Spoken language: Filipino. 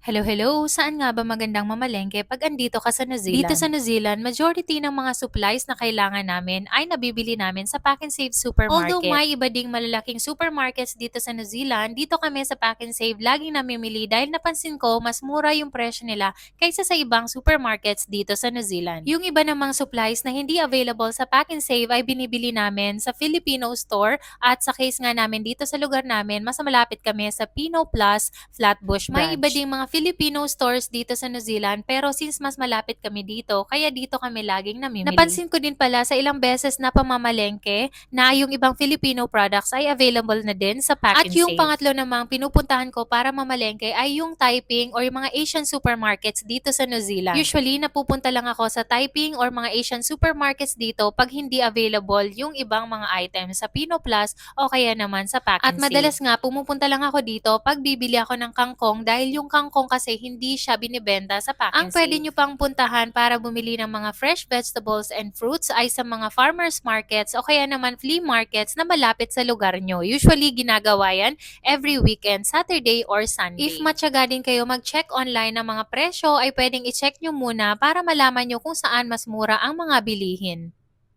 Hello, hello! Saan nga ba magandang mamalengke pag andito ka sa New Zealand? Dito sa New Zealand, majority ng mga supplies na kailangan namin ay nabibili namin sa Pack and Save Supermarket. Although may iba ding malalaking supermarkets dito sa New Zealand, dito kami sa Pack and Save laging namimili dahil napansin ko mas mura yung presyo nila kaysa sa ibang supermarkets dito sa New Zealand. Yung iba namang supplies na hindi available sa Pack and Save ay binibili namin sa Filipino store at sa case nga namin dito sa lugar namin, mas malapit kami sa Pino Plus Flatbush branch. May iba ding mga Filipino stores dito sa New Zealand pero since mas malapit kami dito, kaya dito kami laging namimili. Napansin ko din pala sa ilang beses na pamamalengke na yung ibang Filipino products ay available na din sa Pack and Save. At yung pangatlo namang pinupuntahan ko para mamalengke ay yung Taiping or yung mga Asian supermarkets dito sa New Zealand. Usually, napupunta lang ako sa Taiping or mga Asian supermarkets dito pag hindi available yung ibang mga items sa Pino Plus o kaya naman sa Pack and Save. At madalas nga, pumupunta lang ako dito pag bibili ako ng kangkong dahil yung kangkong kasi hindi siya binibenta sa Pack and Save. Ang pwede nyo pang puntahan para bumili ng mga fresh vegetables and fruits ay sa mga farmers markets o kaya naman flea markets na malapit sa lugar nyo. Usually, ginagawa yan every weekend, Saturday or Sunday. If matyaga din kayo mag-check online ng mga presyo, ay pwedeng i-check nyo muna para malaman nyo kung saan mas mura ang mga bilihin.